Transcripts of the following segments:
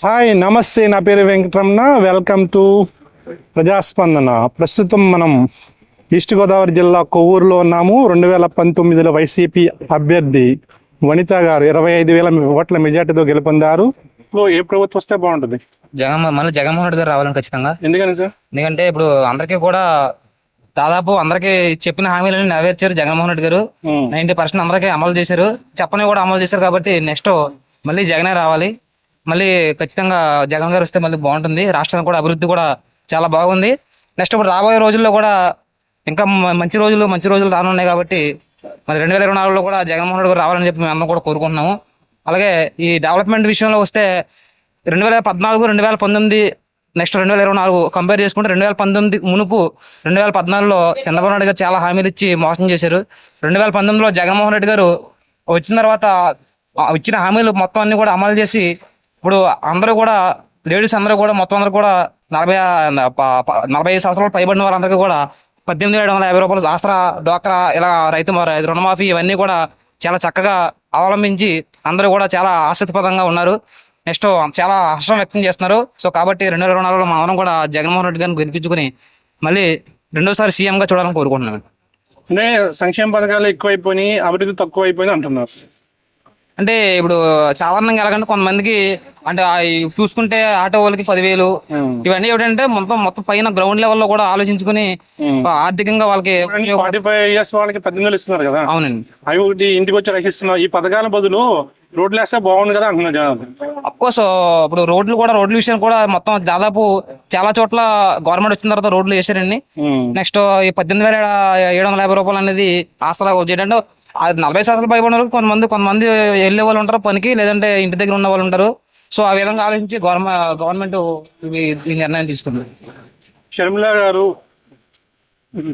Hi నమస్తే, నా పేరు వెంకటరమణ. Welcome to ప్రజాస్పందన. ప్రస్తుతం మనం ఈస్ట్ గోదావరి జిల్లా కొవ్వూరులో ఉన్నాము. 2019లో వైసీపీ అభ్యర్థి వనిత గారు 25,000 ఓట్ల మెజార్టీతో గెలుపొందారు. ఏ ప్రభుత్వం వస్తే బాగుంటుంది? మళ్ళీ జగన్మోహన్ రెడ్డి గారు రావాలని ఖచ్చితంగా. ఎందుకని సార్? ఎందుకంటే ఇప్పుడు అందరికీ కూడా దాదాపు అందరికీ చెప్పిన హామీలను నెరవేర్చారు జగన్మోహన్ రెడ్డి గారు. 90% అందరికీ అమలు చేశారు, చెప్పని కూడా అమలు చేశారు. కాబట్టి నెక్స్ట్ మళ్ళీ జగనే రావాలి. మళ్ళీ ఖచ్చితంగా జగన్ గారు వస్తే మళ్ళీ బాగుంటుంది. రాష్ట్రానికి కూడా అభివృద్ధి కూడా చాలా బాగుంది. నెక్స్ట్ ఇప్పుడు రాబోయే రోజుల్లో కూడా ఇంకా మంచి రోజులు రానున్నాయి. కాబట్టి మరి 2024లో కూడా జగన్మోహన్ రెడ్డి గారు రావాలని చెప్పి మేము అందరం కూడా కోరుకుంటున్నాము. అలాగే ఈ డెవలప్మెంట్ విషయంలో వస్తే 2014, 2019 నెక్స్ట్ 2024 కంపేర్ చేసుకుంటే 2019 మునుపు 2014లో చంద్రబాబు నాయుడు గారు చాలా హామీలు ఇచ్చి మోసం చేశారు. 2019లో జగన్మోహన్ రెడ్డి గారు వచ్చిన తర్వాత ఇచ్చిన హామీలు మొత్తం అన్ని కూడా అమలు చేసి ఇప్పుడు అందరూ కూడా లేడీస్ అందరూ కూడా మొత్తం అందరూ కూడా 45 సంవత్సరాలు పైబడిన వాళ్ళందరికీ కూడా 18,750 రూపాయలు ఆసరా, డోక్రా, ఇలా రైతు రుణమాఫీ ఇవన్నీ కూడా చాలా చక్కగా అవలంబించి అందరూ కూడా చాలా ఆసక్తిపదంగా ఉన్నారు. నెక్స్ట్ చాలా హర్షం వ్యక్తం చేస్తున్నారు. సో కాబట్టి 2024లో మనం కూడా జగన్మోహన్ రెడ్డి గారిని గెలిపించుకుని మళ్ళీ రెండోసారి సీఎంగా చూడాలని కోరుకుంటున్నాను. అంటే సంక్షేమ పథకాలు ఎక్కువైపోయినాయి, అభివృద్ధి తక్కువ అయిపోయింది అంటున్నారు. అంటే ఇప్పుడు సాధారణంగా ఎలాగంటే కొంతమందికి అంటే చూసుకుంటే ఆటో వాళ్ళకి 10,000 ఇవన్నీ ఏమిటంటే మొత్తం పైన గ్రౌండ్ లెవెల్లో కూడా ఆలోచించుకుని ఆర్థికంగా వాళ్ళకి 45 years వాళ్ళకి 18,000 ఇస్తున్నారు కదా. అవునండి. అవి ఒకటి ఇంటికి వచ్చి రక్షిస్తున్నారు. ఈ పథకాల బదులు రోడ్లు వేస్తే బాగుంది కదా అంటున్నారు జనాలు. అఫ్కోర్స్ ఇప్పుడు రోడ్ల విషయం కూడా మొత్తం దాదాపు చాలా చోట్ల గవర్నమెంట్ వచ్చిన తర్వాత రోడ్లు వేసారండి. నెక్స్ట్ ఈ 18,750 రూపాయలు అనేది ఆసరా ఏంటంటే 40 సంవత్సరాలు పైబడిన వాళ్ళు కొంతమంది వెళ్ళే వాళ్ళు ఉంటారు పనికి, లేదంటే ఇంటి దగ్గర ఉన్న వాళ్ళు ఉంటారు. సో ఆ విధంగా ఆలోచించి గవర్నమెంట్ ఈ నిర్ణయం తీసుకుంది. షర్మిల గారు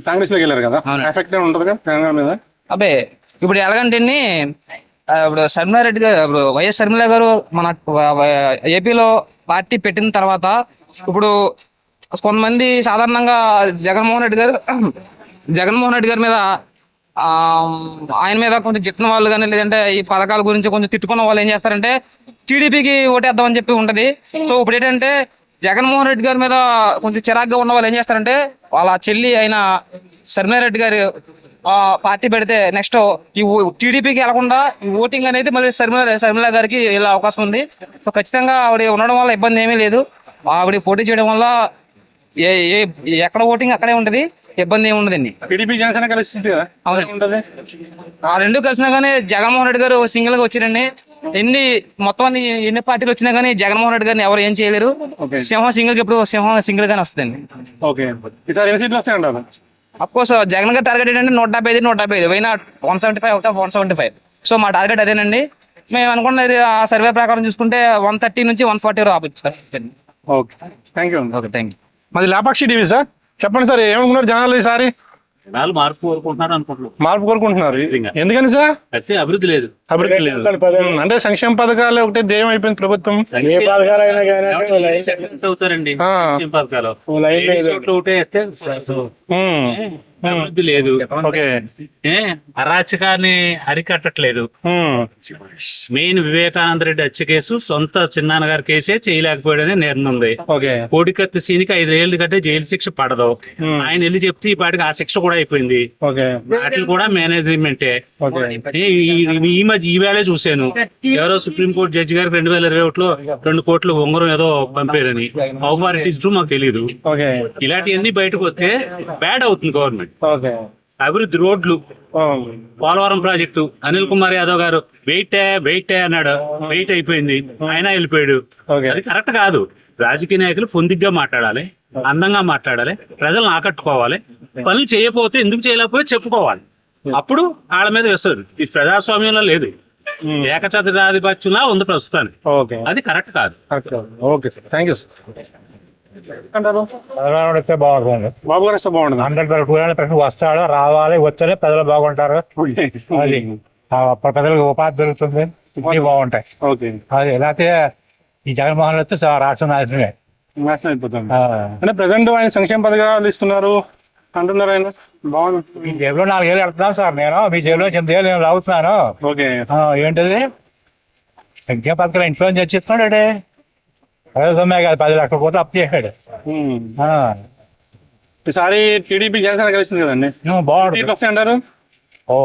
కాంగ్రెస్ లోకి వెళ్ళారు కదా, ఎఫెక్ట్ ఉంటుంది కదా తెలంగాణ మీద? అబ్బే ఇప్పుడు ఎలాగంటే ఇప్పుడు షర్మిలారెడ్డి గారు, ఇప్పుడు వైఎస్ షర్మిల గారు మన ఏపీలో పార్టీ పెట్టిన తర్వాత ఇప్పుడు కొంతమంది సాధారణంగా జగన్మోహన్ రెడ్డి గారి మీద ఆయన మీద కొంచెం గిట్టిన వాళ్ళు కానీ, లేదంటే ఈ పథకాల గురించి కొంచెం తిట్టుకున్న వాళ్ళు ఏం చేస్తారంటే టీడీపీకి ఓటేద్దామని చెప్పి ఉంటది. సో ఇప్పుడు ఏంటంటే జగన్మోహన్ రెడ్డి గారి మీద కొంచెం చిరాగ్గా ఉన్న వాళ్ళు ఏం చేస్తారంటే వాళ్ళ చెల్లి అయిన షర్మిలారెడ్డి గారు పార్టీ పెడితే నెక్స్ట్ ఈ టీడీపీకి వెళ్లకుండా ఈ ఓటింగ్ అనేది మళ్ళీ షర్మిల గారికి వెళ్ళే అవకాశం ఉంది. సో ఖచ్చితంగా ఆవిడ ఉండడం వల్ల ఇబ్బంది ఏమీ లేదు. ఆవిడ పోటీ చేయడం వల్ల ఎక్కడ ఓటింగ్ అక్కడే ఉంటది, ఇబ్బంది ఏమి ఉండదండి. టీడీపీ జనసేన కలిసి ఆ రెండు కలిసినా కానీ జగన్మోహన్ రెడ్డి గారు సింగిల్ గా వచ్చారండి. ఎన్ని పార్టీలు వచ్చినా కానీ జగన్మోహన్ రెడ్డి గారిని ఎవరు ఏం చేయలేరు. సింహం సింగిల్ గానే వస్తుందండి. అఫ్కోర్స్ జగన్ గారి టార్గెట్ ఏంటంటే 175 వైనాట్ 175 అవుట్ ఆఫ్ 175. సో మా టార్గెట్ అదేనండి. మేము అనుకున్నది ఆ సర్వే ప్రకారం చూసుకుంటే 130 నుంచి 140 రావచ్చు. Okay, thank you. మాది లేపాక్షి టీవీ సార్. చెప్పండి సార్, ఏమనుకున్నారు జనాలు ఈసారి? మార్పు కోరుకుంటున్నారు. ఎందుకని సార్? అభివృద్ధి లేదు. అంటే సంక్షేమ పథకాలు ఒకటే ధ్యేయం అయిపోయింది ప్రభుత్వం. అవుతారండి పథకాలు అభివృద్ధి లేదు. అరాచకాన్ని అరికట్టట్లేదు. మెయిన్ వివేకానంద రెడ్డి హత్య కేసు సొంత చిన్నాన్నగారి కేసే చేయలేకపోయాడని నిర్ణయం ఉంది. కోడికత్తి సీనికి 5 ఏళ్ళు కంటే జైలు శిక్ష పడదు. ఆయన వెళ్ళి చెప్తే ఈ పాటికి ఆ శిక్ష కూడా అయిపోయింది. వాటిని కూడా మేనేజ్మెంటే. ఈ వేళ చూశాను, ఎవరో సుప్రీంకోర్టు జడ్జి గారికి 2021లో 2 కోట్ల ఉంగరం ఏదో పంపారని. How far it is true మాకు తెలీదు. ఇలాంటివన్నీ బయటకు వస్తే బ్యాడ్ అవుతుంది గవర్నమెంట్. అభివృద్ధి, రోడ్లు, పోలవరం ప్రాజెక్టు అనిల్ కుమార్ యాదవ్ గారు వెయిట్ అన్నాడు, వెయిట్ అయిపోయింది, ఆయన వెళ్ళిపోయాడు. అది కరెక్ట్ కాదు. రాజకీయ నాయకులు పొందిగ్గా మాట్లాడాలి, అందంగా మాట్లాడాలి, ప్రజలను ఆకట్టుకోవాలి. పనులు చేయకపోతే ఎందుకు చేయలేకపోతే చెప్పుకోవాలి. అప్పుడు వాళ్ళ మీద వేస్తారు. ఇది ప్రజాస్వామ్యంలో లేదు, ఏకఛత్రాధిపత్యంలా ఉంది ప్రస్తుతానికి. అది కరెక్ట్ కాదు. Okay sir, thank you sir. బాగుంటుంది. బాబు గారు వస్తే బాగుంటుంది. 100% వస్తాడు, రావాలి, వచ్చేనే ప్రజలు బాగుంటారు. అది ప్రజలకు ఉపాధి దొరుకుతుంది, ఇవన్నీ బాగుంటాయి. అది లేకపోతే ఈ జగన్మోహన్ రెడ్డి వస్తే రాష్ట్రం నాశనమే. అంటే ప్రజెంట్ ఆయన సంక్షేమ పథకాలు ఇస్తున్నారు అంటున్నారు. ఆయన బాగుంది. మీ జేబులో 4 ఏళ్ళు వెళ్తున్నాను సార్ నేను, మీ జేబులో 8 ఏళ్ళు నేను లాగుతున్నాను. ఏంటది సంక్షేమ పథకాలు ఇంట్లో చచ్చిస్తున్నాడు. అదే సొమ్మే కాదు 10 లక్షల కోట్లు అప్పు చేశాడు. ఆ, ఈసారి టీడీపీ జనసేన కలిసింది కదండి, బాగుంటుంది. సీట్లు వస్తాయి అంటారు?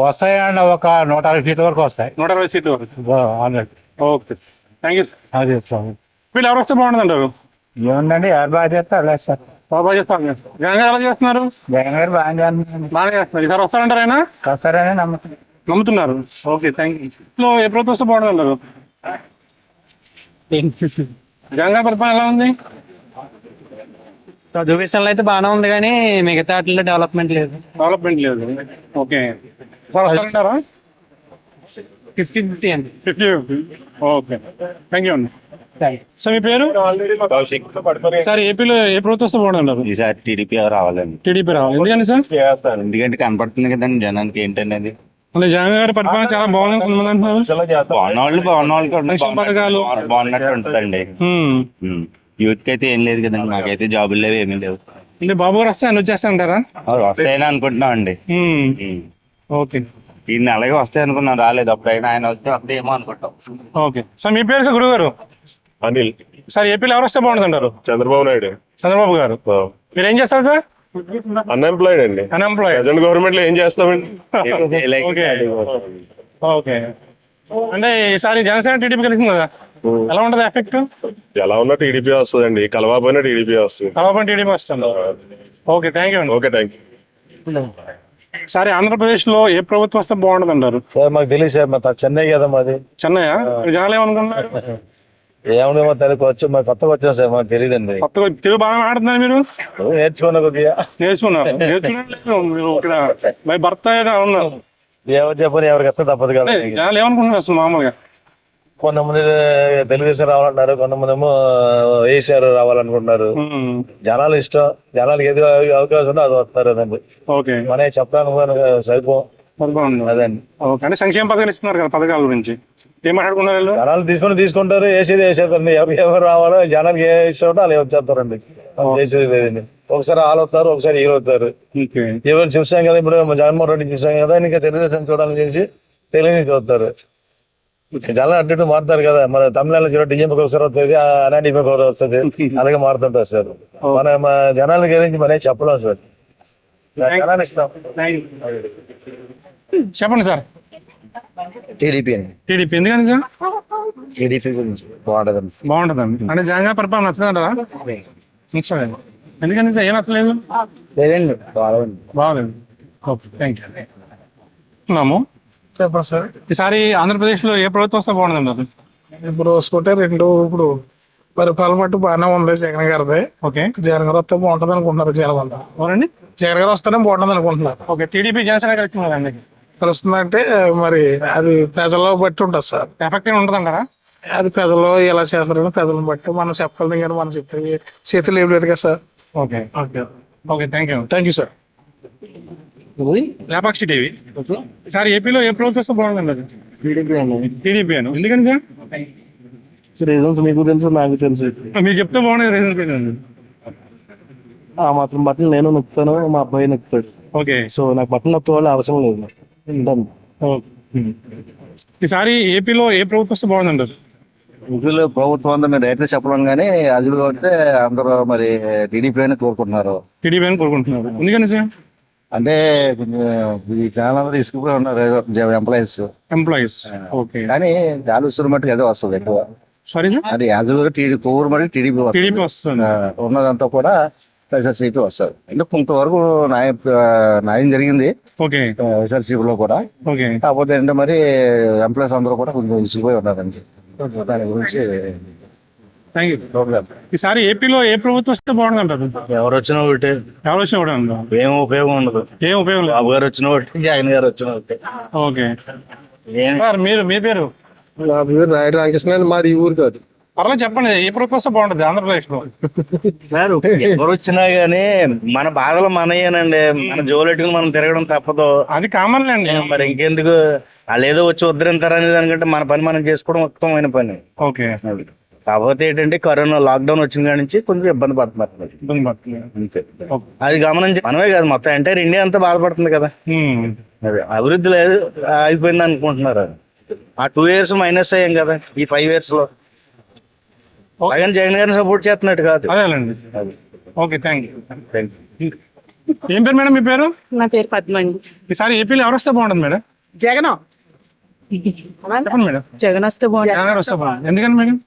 వస్తాయండి, ఒక 160 సీట్ల వరకు వస్తాయి. 160 సీట్లు వరకు. Already okay, thank you. అదే స్వామి. వీళ్ళు ఎవరు వస్తే బాగుంటుంది అంటారు? ఏముందండి, ఎవరు బాగా చేస్తారు లేదు. బాబా చేస్తాను. జగన్ గారు ఎలా చేస్తున్నారు? జగన్ గారు బాగా చేస్తున్నారు. బాగా చేస్తున్నారు. ఈసారి వస్తారంటారు ఆయన? వస్తారని నమ్ముతుంది. నమ్ముతున్నారు. Okay, thank you. ఏ ప్రభుత్వం వస్తే బాగుంటుంది అంటారు? జగన్ గారి పరిపాలన ఎలా ఉంది? చదువు విషయంలో అయితే బాగానే ఉంది కానీ మిగతా వాటిలో డెవలప్మెంట్ లేదు. డెవలప్మెంట్ లేదు. Okay, sir వస్తారంటారా? 50-50 అండి. 50-50. ఓకే, థ్యాంక్ యూ అండి. సో మీ పేరు? సార్ ఏపీలో ఏ ప్రభుత్వం వస్తే బాగుంటుంది అంటారు? ఈసారి టీడీపీ రావాలండి. టీడీపీ రావాలి. ఎందుకని సార్? ఎందుకంటే కనపడుతుంది కదండి జనానికి ఏంటనేది. అంటే జగన్ గారి పరిపాలన చాలా బాగుంది కొంతమంది అంటున్నారు. బాగున్నవాళ్ళు సంక్షేమ పథకాలు బాగున్నట్టు ఉంటుందండి. యూత్ కి అయితే ఏం లేదు కదండి, నాకైతే జాబులు లేవు, ఏమీ లేవు. అంటే బాబు గారు వస్తే అన్ని వచ్చేస్తారంటారా? వస్తాయని అనుకుంటున్నాం అండి. ఓకే, ఈ నెలకి వస్తాయి అనుకున్నాం, రాలేదు. అప్పుడైనా ఆయన వస్తే ఏమో అనుకుంటాం. ఓకే. సార్ మీ పేరు సార్? గురువు గారు అనిల్. సార్ ఏపీలో ఎవరు వస్తే బాగుంటుంది అంటారు? చంద్రబాబు నాయుడు. చంద్రబాబు గారు. మీరు ఏం చేస్తారు సార్? అన్ఎంప్లాయిడ్ అండి. అన్ఎంప్లాయిడ్. ప్రజెంట్ గవర్నమెంట్ లో ఏం చేస్తామండి? Okay, okay. అంటే ఈసారి జనసేన టీడీపీ కలిసింది కదా, ఎలా ఉంటది ఎఫెక్ట్? ఎలా ఉన్నా టీడీపీ వస్తుందండి, కలవాపోయినా టీడీపీ వస్తుంది. కలవపని టీడీపీ వస్తుంది. ఓకే, థ్యాంక్ యూ అండి. Okay, thank you. సరే, ఆంధ్రప్రదేశ్ లో ఏ ప్రభుత్వం వస్తే బాగుంటుంది అంటారు? సార్ మాకు తెలియదు సార్, మా చెన్నై కదా మాది. చెన్నై జనాలు ఏమనుకుంటున్నారు? ఏముందేమో తెలుసుకోవచ్చు, మాకు కొత్తగా వచ్చాం సార్, మాకు తెలియదండి. కొత్తగా తెలుగు బాగా ఆడుతున్నారు మీరు? నేర్చుకున్న కొద్దిగా నేర్చుకున్నారు. నేర్చుకున్నారు మీరు ఇక్కడ మై భర్త ఉన్నారు. ఎవరు చెప్పని ఎవరికి వస్తే తప్పదు కదా. జనాలు ఏమనుకుంటున్నారు అసలు మామూలుగా? కొంతమంది తెలుగుదేశం రావాలంటారు, కొంతమంది ఏమో ఏసీఆర్ రావాలనుకుంటున్నారు. జనాలు ఇష్టం, జనాలకి ఏది అవకాశం ఉందో అది వస్తారు కదండి. ఓకే, మన చెప్పడానికి సరిపో అదండి. ఓకే. అంటే సంక్షేమ పథకాలు ఇస్తున్నారు కదా, పథకాల గురించి ఏం మాట్లాడుకున్నారు వీళ్ళు? జనాలు తీసుకుంటారు, వేసేది వేసేస్తారండి. ఎవరు రావాలో జనాలకి ఏ ఇష్టం ఉంటే వాళ్ళు వచ్చేస్తారండి. చేసేది లేదండి. ఒకసారి వాళ్ళు వస్తారు, ఒకసారి హీరో అవుతారు. ఎవరు చూసాం కదా, ఇప్పుడు జగన్మోహన్ రెడ్డి చూసాం కదా, ఇంకా తెలుగుదేశం చూడాలని చేసి తెలుగు చూస్తారు. జనాలు అడ్డు మారుతారు కదా, మన తమిళనాడులో చూడ డిఎంకి ఒకసారి వస్తుంది, అనాడికి ఒకసారి వస్తుంది, అలాగే మారుతుంటారు సార్. మన జనాల గురించి మనం చెప్పలేం సార్. జనాలు ఇష్టం. చెప్పండి సార్. టీడీపీ అండి. టీడీపీ ఎందుకని సార్? టీడీపీ గురించి బాగుంటదండి. బాగుంటుందండి. అంటే జగన్ గారి పరిపాలన నచ్చదంటారా? నచ్చలేదు. ఎందుకని సార్? ఏం నచ్చలేదు? లేదండి, బాగుంది. బాగలేదు. Okay, thank you. చెప్పండి సార్. ఈసారి ఆంధ్రప్రదేశ్ లో ఏ ప్రభుత్వం వస్తే బాగుంటుంది అసలు? ఇప్పుడు చూసుకుంటే ఇప్పుడు పరిపాలన మట్టు బాగానే ఉంది జగన్ గారిది. ఓకే, జగన్ గారు వస్తే బాగుంటుంది అనుకుంటున్నారు జనం అంతా. ఎవరండి? జగన్ గారు వస్తేనే బాగుంటుంది అనుకుంటున్నారు. ఓకే, టీడీపీ జనసేన కలిసి అందరికి కలుస్తుందంటే మరి అది ప్రజల్లో బట్టి ఉంటుంది సార్. ఎఫెక్ట్ ఉంటుంది అంటారా? అది ప్రజలు ఎలా చేస్తారని ప్రజలను బట్టి మనం చెప్పగలం, కానీ మనం చెప్పే చేతులు ఏం లేదు కదా sir. Okay, okay, okay, thank you. Thank you sir. Lepakshi TV. Sir ఏపీలో ఏ ప్రభుత్వం వస్తే బాగుంటుంది అది? టీడీపీ అని. ఎందుకని సార్? రీజన్స్ మీకు తెలుసు, నాకు తెలుసు. మీరు చెప్తే బాగుండేది. రీజన్ ఆ మాత్రం బట్టలు నేను నొక్కుతాను, మా అబ్బాయి నొక్కుతాడు. ఓకే, సో నాకు బట్టలు నొక్కే వాళ్ళు అవసరం లేదు. ఈసారి ఏపీలో ఏ ప్రభుత్వం వస్తే బాగుందంటారు? ఇంట్లో ప్రభుత్వం అంతా మీరు డైరెక్ట్ చెప్పడం, కానీ అదులు వస్తే అందరూ మరి టీడీపీ అని కోరుకుంటున్నారు. టీడీపీ అని కోరుకుంటున్నారు. ఎందుకని సార్? అంటే ఈ చాలా మంది ఇసుకుపోయి ఉన్నారు ఎంప్లాయీస్. ఓకే, కానీ ఆలోచన మట్టుకు అదే వస్తుంది ఎక్కువ. Sorry sir. అది అదులు కొవ్వూరు మరి టీడీపీ వస్తుంది. ఉన్నదంతా కూడా వైఎస్ఆర్సీపీ వస్తారు. అంటే కొంతవరకు న్యాయం జరిగింది ఓకే, వైఎస్ఆర్సీపీలో కూడా. ఓకే, కాకపోతే ఏంటంటే మరి ఎంప్లాయీస్ అందరూ కూడా కొంచెం ఇసుకుపోయి ఉన్నారండి. దాని గురించి థ్యాంక్ యూ. ఈసారి ఏపీలో ఏ ప్రభుత్వం వస్తే బాగుంటుంది అంటారు? ఎవరు వచ్చినా ఒకటి, ఎవరు వచ్చినా కూడా ఏం ఉపయోగం ఉండదు. ఏం ఉపయోగం లేదు. బాబు గారు వచ్చిన ఒకటి, జగన్ గారు వచ్చిన ఒకటి. ఓకే సార్, మీ పేరు? నా పేరు రాయుడు రామకృష్ణ, మాది ఈ ఊరు కాదు. పర్లేదు చెప్పండి, ఏ ప్రభుత్వం వస్తే బాగుంటుంది ఆంధ్రప్రదేశ్ లో? ఎవరు వచ్చినా గానీ మన బాధలు మనయేనండి. మన జోలెట్టుకుని మనం తిరగడం తప్పదు. అది కామన్ అండి. మరి ఇంకెందుకు వాళ్ళు ఏదో వచ్చి వద్దరింతారు అనే దానికంటే మన పని మనం చేసుకోవడం ఉత్తమమైన పని. ఓకే, కాకపోతే ఏంటంటే కరోనా లాక్డౌన్ వచ్చిన కాడి నుంచి కొంచెం ఇబ్బంది పడుతున్నారు అంతే. అది గమనించి మనమే కాదు, మొత్తం ఎంటైర్ ఇండియా అంతా బాధపడుతుంది కదా. అభివృద్ధి లేదు, అయిపోయింది అనుకుంటున్నారు. ఆ 2 years మైనస్ అయ్యాం కదా ఈ 5 years లో. అలాగని జగన్ గారిని సపోర్ట్ చేస్తున్నట్టు కాదు. అదేలేండి. Okay, thank you. ఏం పేరు మేడం మీ పేరు? నా పేరు పద్మ అండి. ఈసారి ఏపీలో ఎవరు వస్తే బాగుంటుంది మేడం? జగన్ చెప్పండి మేడం. జగన్ వస్తే బాగుంటుంది. జగన్ గారు వస్తే బాగుంటుంది. ఎందుకని మేడం?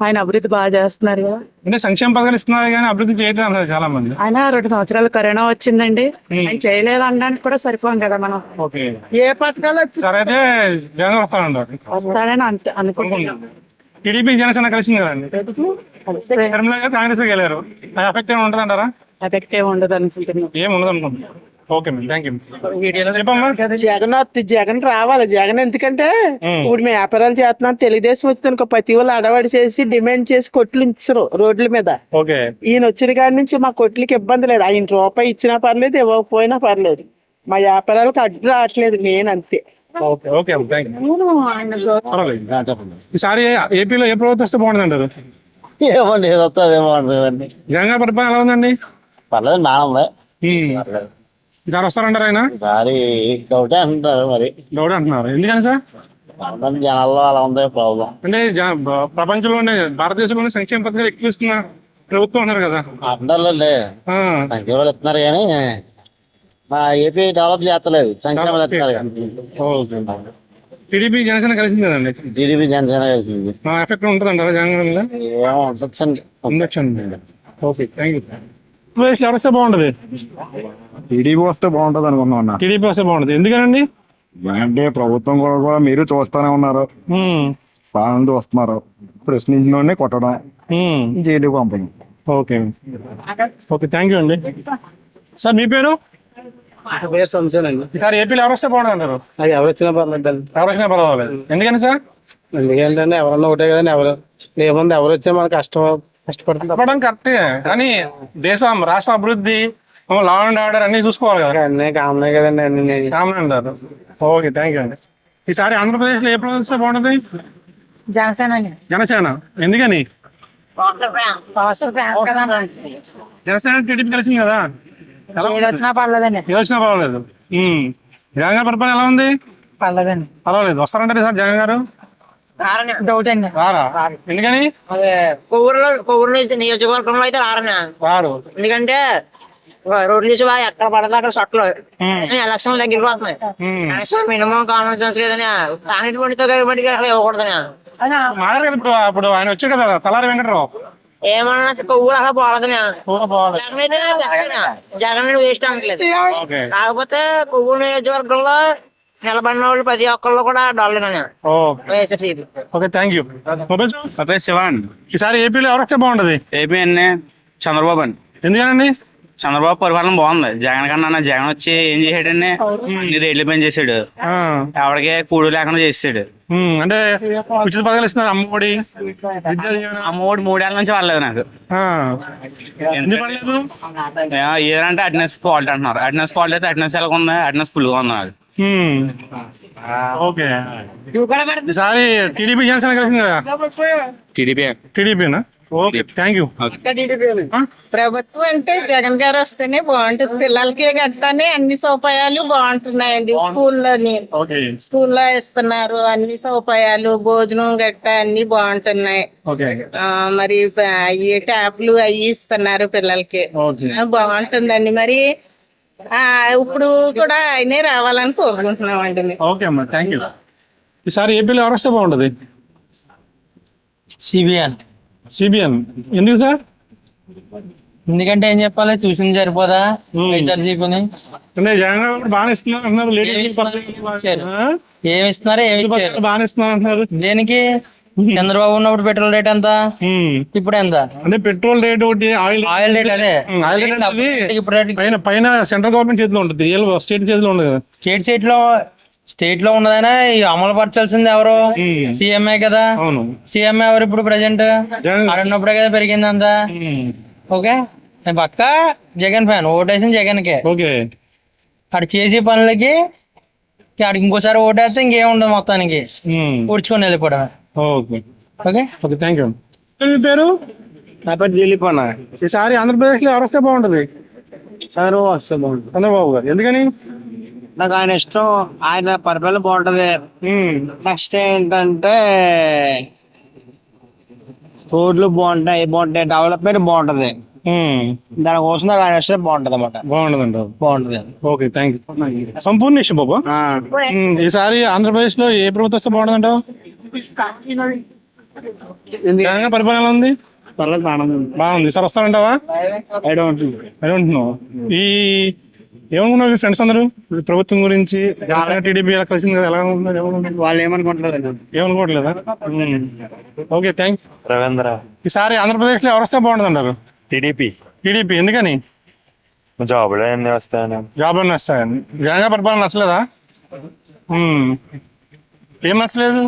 ఆయన అభివృద్ధి బాగా చేస్తున్నారు కదా. అంటే సంక్షేమ పథకాలు ఇస్తున్నారు కానీ అభివృద్ధి చేయట్లేదు అంటారు చాలా మంది. ఆయన 2 సంవత్సరాలు కరోనా వచ్చిందండి, ఆయన చేయలేదు అనడానికి కూడా సరిపోం కదా మనం. ఓకే, ఏ పథకాలు సరే అయితే జగన్ వస్తానంటారు. వస్తాడని అనుకుంటున్నాం. టీడీపీ జనసేన కలిసింది కదండి, నిర్మలా గారు కాంగ్రెస్ వెళ్ళారు. అది ఎఫెక్ట్ ఏమి ఉంటుంది అంటారా? ఎఫెక్ట్ ఏమి ఉండదు అనుకుంటున్నాం. ఏం ఉండదు అనుకుంటున్నాను. Okay madam, thank you. చెప్పమ్మా. జగన్ రావాలి. జగన్ ఎందుకంటే ఇప్పుడు మేము వ్యాపారాలు చేస్తున్నాం, తెలుగుదేశం వచ్చిందనుకో ప్రతి వాళ్ళు అడవాడి చేసి డిమాండ్ చేసి కొట్లు ఇచ్చరు రోడ్ల మీద. ఓకే, ఈయన వచ్చిన కాడి నుంచి మా కొట్లకి ఇబ్బంది లేదు. ఆయన రూపాయి ఇచ్చినా పర్లేదు, ఇవ్వకపోయినా పర్లేదు, మా వ్యాపారాలకు అడ్డు రావట్లేదు. నేను అంతే. Okay, okay, thank you. పర్వాలేదు. ఈసారి ఏపీలో ఏ ప్రభుత్వం వస్తే బాగుంటుంది అంటారు? ఏమండి ఏదో వస్తుంది కదండి. జగన్ గారి పరిపాలన ఎలా ఉందండి? పర్లేదు, బాగుంది. ఈసారి వస్తారంటారు ఆయన? ఈసారి డౌటే అంటారు, మరి డౌట్ అంటున్నారు. ఎందుకని సార్? జనాల్లో అలా ఉంది ప్రాబ్లం. అంటే ప్రపంచంలోనే భారతదేశంలోనే సంక్షేమ పథకాలు ఎక్కువ ఇస్తున్న ప్రభుత్వం ఉన్నారు కదా. అంటారులేండి, ఆ, సంక్షేమాలు ఇస్తున్నారు కానీ మా ఏపీ డెవలప్ చేస్తలేదు. సంక్షేమాలు ఇస్తున్నారు కానీ. టీడీపీ జనసేన కలిసింది కదండి, టీడీపీ జనసేన కలిసింది. ఎఫెక్ట్ ఉంటుంది అంటారా జగన్ గారి మీద? ఏమో ఉండొచ్చండి. ఉండొచ్చండి. Okay, thank you. ఎవరు వస్తే బాగుంటది? టీడీపీ వస్తే బాగుంటది అనుకున్నా. టీడీపీ వస్తే బాగుంటది. ఎందుకనండి? అంటే ప్రభుత్వం కూడా మీరు చూస్తానే ఉన్నారు, పాలన వస్తున్నారు, ప్రశ్నించిన కొట్టడం, జైలుకి పంపడం. ఓకే, ఓకే, థ్యాంక్ యూ అండి. సార్ మీ పేరు? పేరు సంశయం అండి. ఈసారి ఏపీలో ఎవరు వస్తే బాగుంటుంది అంటారు? అది ఎవరు వచ్చినా పర్లేదు. ఎవరు వచ్చినా పర్వాలేదు. ఎందుకని సార్? ఎందుకంటే ఎవరన్నా ఒకటే కదండి. ఏముంది, ఎవరు వచ్చా మనకు కష్టపడుతుంది. చెప్పడం కరెక్టే కానీ దేశం రాష్ట్ర అభివృద్ధి, లా అండ్ ఆర్డర్ అన్ని చూసుకోవాలి కదా. అన్నీ కామనే కదండి. అన్ని కామన్ అంటారు. ఓకే, థ్యాంక్ యూ అండి. ఈసారి ఆంధ్రప్రదేశ్లో ఏ ప్రభుత్వం వస్తే బాగుంటుంది? జనసేన. ఎందుకని? జనసేన టీడీపీ కలిసింది కదా, వచ్చినా పర్లేదండి. ఏది వచ్చినా పర్వాలేదు. జగన్ గారి పరిపాలన ఎలా ఉంది? పర్లేదండి. పర్వాలేదు. వస్తారంటారు సార్ జగన్ గారు? డౌట్ అండి. రారా? ఎందుకని? కొవ్వూరు నియోజకవర్గంలో అయితే రారు. ఎందుకంటే రోడ్లు చూసి బాగా ఎక్కడ పడతా అక్కడ సొట్లు ఎలక్షన్ దగ్గరికి పోతున్నాయి. కనీసం మినిమం కామన్ సెన్స్ లేదని తానేటి పండితో బట్టి అసలు ఇవ్వకూడదని మాట్లాడు కదా. ఇప్పుడు ఆయన వచ్చాడు కదా తలారి వెంకటరావు, ఏమన్నా కొవ్వూరు అసలు పోలేదని. జగన్ వేస్ట్ అనట్లేదు. కాకపోతే కొవ్వూరు నియోజకవర్గంలో నిలబడిన వాళ్ళు ప్రతి ఒక్కళ్ళు కూడా dollar. Okay, thank you. Shivan. ఈసారి ఏపీలో ఎవరు వస్తే బాగుంటది? ఏపీ చంద్రబాబు అండి. ఎందుకనండి? చంద్రబాబు పరిపాలన బాగుంది. జగన్ కన్నా జగన్ వచ్చి ఏం చేసాడండి, అన్ని రేట్లు పెంచేసాడు, ఎవరికి కూడు లేకుండా చేసాడు. అంటే ఉచిత పథకాలు ఇస్తున్నారు. అమ్మఒడి, అమ్మఒడి 3 ఏళ్ళ నుంచి వాళ్ళలేదు నాకు. ఎందుకు పడలేదు? ఏదంటే అటెండెన్స్ ఫాల్ట్ అంటున్నారు. అటెండెన్స్ ఫాల్ట్ అయితే అటెండెన్స్ ఎలా ఉంది, అటెండెన్స్ ఫుల్ గా ఉంది నాకు. ఓకే, ఈసారి టీడీపీ జనసేన కలిసింది కదా. టీడీపీనా? Okay, thank you. ప్రభుత్వం అంటే జగన్ గారు వస్తేనే బాగుంటుంది. పిల్లలకి గట్టానే అన్ని సౌకర్యాలు బాగుంటున్నాయండి. స్కూల్లో ఇస్తున్నారు అన్ని సౌకర్యాలు, భోజనం గట్ట అన్ని బాగుంటున్నాయి. మరి అవి ట్యాప్లు అవి ఇస్తున్నారు పిల్లలకి, బాగుంటుందండి. మరి ఇప్పుడు కూడా ఆయనే రావాలని కోరుకుంటున్నామండి. ఓకే అమ్మా, థ్యాంక్ యూ. ఈసారి ఏపీలో ఎవరు వస్తే బాగుంటది? సిబిఎన్. ఎందుకు సార్? ఎందుకంటే ఏం చెప్పాలి, చూసింది సరిపోదా? అంటే జగన్ గారు బాగానే ఇస్తున్నారు అంటున్నారు. ఏమి ఇస్తున్నారో బాగానే ఇస్తున్నారు అంటున్నారు. దేనికి? చంద్రబాబు ఉన్నప్పుడు పెట్రోల్ రేట్ ఎంత, ఇప్పుడు ఎంత? అంటే పెట్రోల్ రేట్ ఒకటి, ఆయిల్ రేట్ అదే. ఆయిల్ రేట్ అనేది ఇప్పుడు పైన సెంట్రల్ గవర్నమెంట్ చేతిలో ఉంటుంది, స్టేట్ చేతిలో ఉండదు కదా. స్టేట్ లో ఉన్నదైనా అమలు పరచాల్సింది ఎవరు? సీఎంఏ కదా. సీఎంఏ ఎవరు ఇప్పుడు ప్రజెంట్? ఆడున్నప్పుడే కదా పెరిగింది అంతా. ఓకే, నేను పక్కా జగన్ ఫ్యాన్, ఓటేసింది జగన్ కే. ఆడు చేసే పనులకి ఆడికి ఇంకోసారి ఓటేస్తే ఇంకేం ఉండదు, మొత్తానికి ఊడ్చుకొని వెళ్ళిపోవడమే. Okay, thank you. మీ పేరు? నా పేరు దిలీప్ అన్న. ఈసారి ఆంధ్రప్రదేశ్ లో ఎవరు వస్తే బాగుంటది? చంద్రబాబు వస్తే బాగుంటుంది. చంద్రబాబు గారు. ఎందుకని? నాకు ఆయన ఇష్టం, ఆయన పరిపాలన బాగుంటది. నెక్స్ట్ ఏంటంటే రోడ్లు బాగుంటాయి డెవలప్మెంట్ బాగుంటది దానికోసం నాకు ఆయన వస్తే బాగుంటది అన్నమాట. బాగుండదండి. బాగుంటది. Okay, thank you. Sampoornesh Babu, ఈసారి ఆంధ్రప్రదేశ్ లో ఏ ప్రభుత్వం వస్తే బాగుంటుందంటావు? తెలంగాణ పరిపాలన ఎలా ఉంది? బాగుంది. సార్ వస్తానంటావా? I don't know. ఈ ఏమనుకున్నావు మీ ఫ్రెండ్స్ అందరూ ఈ ప్రభుత్వం గురించి? టీడీపీ ఎలా కలిసింది కదా, ఎలా ఉన్నారు? వాళ్ళు ఏమనుకోవట్లేదా? Okay, thank you. రవీంద్ర. ఈసారి ఆంధ్రప్రదేశ్ లో ఎవరు వస్తే బాగుంటుంది అంటారు? టీడీపీ. ఎందుకని? జాబులు అన్ని వస్తాయని. జాబ్లు వస్తాయని. జగన్ పరిపాలన నచ్చలేదా? ఏం నచ్చలేదు?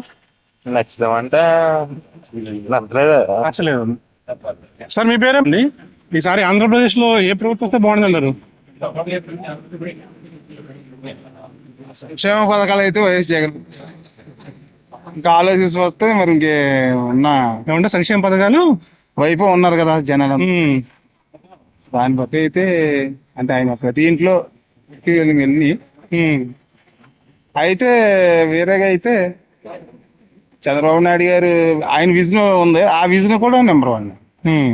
నచ్చుదామంటే నచ్చలేదు. సార్ మీ పేరేండి? ఈసారి ఆంధ్రప్రదేశ్ లో ఏ ప్రభుత్వం వస్తే బాగుంటుంది అంటారు? సంక్షేమ పథకాలు అయితే వైఎస్ జగన్. ఇంకా ఆలోచించి వస్తే మరి ఇంకేమన్నా ఏమంటే సంక్షేమ పథకాలు వైపు ఉన్నారు కదా జనాలు, దాన్ని బట్టి అయితే అంటే ఆయన ప్రతి ఇంట్లో వెళ్ళి అయితే వేరేగా అయితే చంద్రబాబు నాయుడు గారు ఆయన విజన్ ఉంది, ఆ విజన్ కూడా నెంబర్ 1.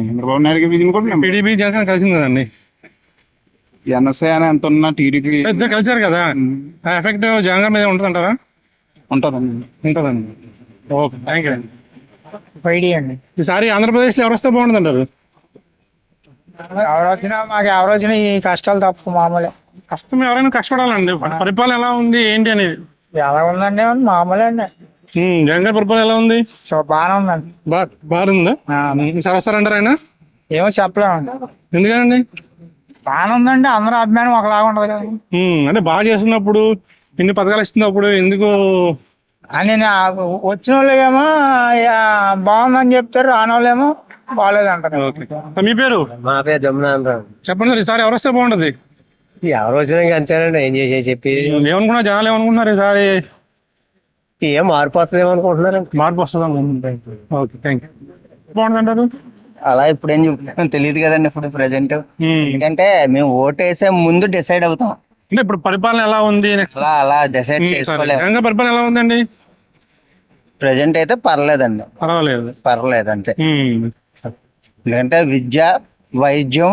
చంద్రబాబు నాయుడు గారి విజన్ కూడా టీడీపీ జగన్ కలిసింది కదండి. జనసేన ఎంత ఉన్నా టీడీపీ కలిసారు కదా, ఆ ఎఫెక్ట్ జగన్ మీద ఉంటుంది అంటారా? ఉంటుందండి. ఓకే, థ్యాంక్ యూ అండి. ఈసారి ఆంధ్రప్రదేశ్ లో ఎవరు వస్తే బాగుంటుంది అంటారు? ఎవరు వచ్చినా మాకు ఎవరు వచ్చినా ఈ కష్టాలు తప్పు మామూలే. కష్టం ఎవరైనా కష్టపడాలండి. పరిపాలన ఎలా ఉంది ఏంటి అనేది ఎలా ఉందండి మామూలే అండి. జగన్ గారి పరిపాలన ఎలా ఉంది? బాగానే ఉందండి. బాగుందా? ఈసారి వస్తారంటారు ఆయన? ఏమో చెప్పలేమండి. ఎందుకనండి? బాగానే ఉందండి, అందరూ అభిమానం ఒకలాగా ఉండదు కదా. అంటే బాగా చేస్తున్నప్పుడు ఇన్ని పథకాలు ఇస్తున్నప్పుడు ఎందుకు అని వచ్చిన వాళ్ళేమో బాగుందని చెప్తారు, రాని వాళ్ళేమో బాగాలేదంటారు. మీ పేరు? మా పేరు జమున. చెప్పండి సార్, ఈసారి ఎవరు వస్తే బాగుంటది? ఎవరు వచ్చినా అంతేనండి, ఏం చేసే చెప్పి ఏమనుకున్నా జనాలు ఏమనుకుంటున్నారు ఈసారి? ఏం మార్పు వస్తుంది ఏమనుకుంటున్నారు? మార్పు వస్తుంది. Okay, thank you. బాగుంటుందంటారు? అలా ఇప్పుడు ఏం తెలియదు కదండి ఇప్పుడు ప్రెసెంట్. ఎందుకంటే మేము ఓటేసే ముందు డిసైడ్ అవుతాం. అంటే ఇప్పుడు పరిపాలన ఎలా ఉంది అలా డిసైడ్ చేసుకోలేదు. పరిపాలన ఎలా ఉందండి? ప్రెసెంట్ అయితే పర్లేదండి, పర్లేదు అంతే. ఎందుకంటే విద్య, వైద్యం,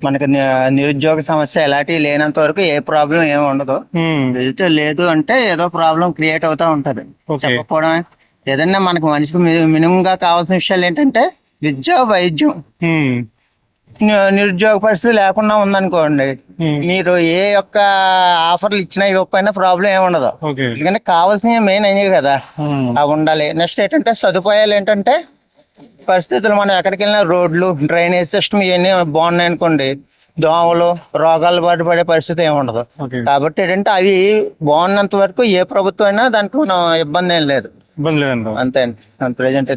మనకి నిరుద్యోగ సమస్య ఎలాంటివి లేనంత వరకు ఏ ప్రాబ్లం ఏమి ఉండదు. విద్య లేదు అంటే ఏదో ప్రాబ్లం క్రియేట్ అవుతా ఉంటది. చెప్పకపోవడమే. ఏదన్నా మనకు మనిషికి మినిమం గా కావాల్సిన విషయాలు ఏంటంటే విద్య, వైద్యం. నిరుద్యోగ పరిస్థితి లేకుండా ఉందనుకోండి, మీరు ఏ యొక్క ఆఫర్లు ఇచ్చినా ఇవ్వకపోయినా ప్రాబ్లం ఏమి ఉండదు. ఎందుకంటే కావాల్సినవి మెయిన్ అయినవి కదా, అవి ఉండాలి. నెక్స్ట్ ఏంటంటే సదుపాయాలు ఏంటంటే పరిస్థితులు మనం ఎక్కడికి వెళ్ళినా రోడ్లు, డ్రైనేజ్ సిస్టమ్ ఇవన్నీ బాగున్నాయి అనుకోండి, దోమలు, రోగాలు బాటు పడే పరిస్థితి ఏమి ఉండదు. కాబట్టి ఏంటంటే అవి బాగున్నంత వరకు ఏ ప్రభుత్వం అయినా దానికి మనం ఇబ్బంది ఏం లేదు. అంతే అండి. ప్రెసెంట్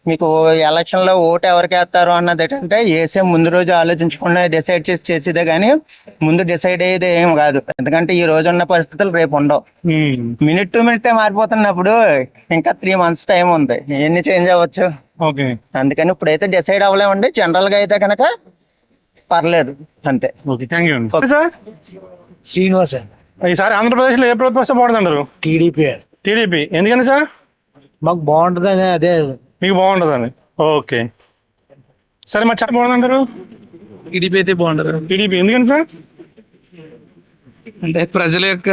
మీకు ఎలక్షన్ లో ఓటు ఎవరికి వేస్తారు అన్నది ఏంటంటే వేసే ముందు రోజు ఆలోచించకుండా డిసైడ్ చేసేదే కానీ ముందు డిసైడ్ అయ్యేది ఏం కాదు. ఎందుకంటే ఈ రోజు ఉన్న పరిస్థితులు రేపు ఉండవు. మినిట్ టు మినిట్ మారిపోతున్నప్పుడు ఇంకా 3 months టైం ఉంది, ఎన్ని చేంజ్ అవ్వచ్చు. అందుకని ఇప్పుడైతే డిసైడ్ అవ్వలేమండి. జనరల్ గా అయితే కనుక పర్లేదు అంతే. శ్రీనివాస్. ఈసారి ఆంధ్రప్రదేశ్ లో ఏ ప్రభుత్వం వస్తే బాగుంటుంది అంటారు? టీడీపీ. ఎందుకని సార్? మాకు బాగుంటుంది అని. అదే మీకు బాగుంటుందని. ఓకే, సరే మరి చాలా బాగుందంటారు? టీడీపీ అయితే బాగుంటారు. టీడీపీ ఎందుకని సార్? అంటే ప్రజల యొక్క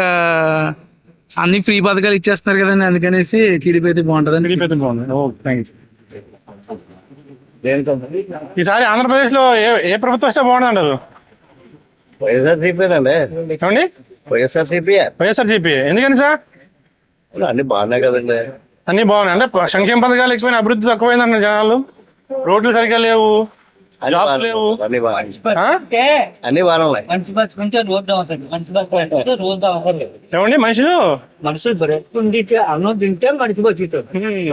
అన్ని ఫ్రీ పథకాలు ఇచ్చేస్తున్నారు కదండి, అందుకనేసి టీడీపీ అయితే బాగుంటుంది. టీడీపీ అయితే బాగుంది. Okay, thank you. ఈసారి ఆంధ్రప్రదేశ్ లో ఏ ప్రభుత్వం వస్తే బాగుంటుంది అంటారు? ఏమండి? వైఎస్ఆర్సీపీ. ఎందుకని సార్? అన్ని బాగున్నాయి కదండి. అన్ని బాగున్నాయి అంటే సంక్షేమ పథకాలు ఎక్కువైనా అభివృద్ధి తక్కువైంది అంటారు జనాలు. రోడ్లు సరిగ్గా లేవు, జాబ్స్ లేవు. అన్ని బాగున్నాయి. ఏమండి మనుషులు అన్నం తింటే మనిషి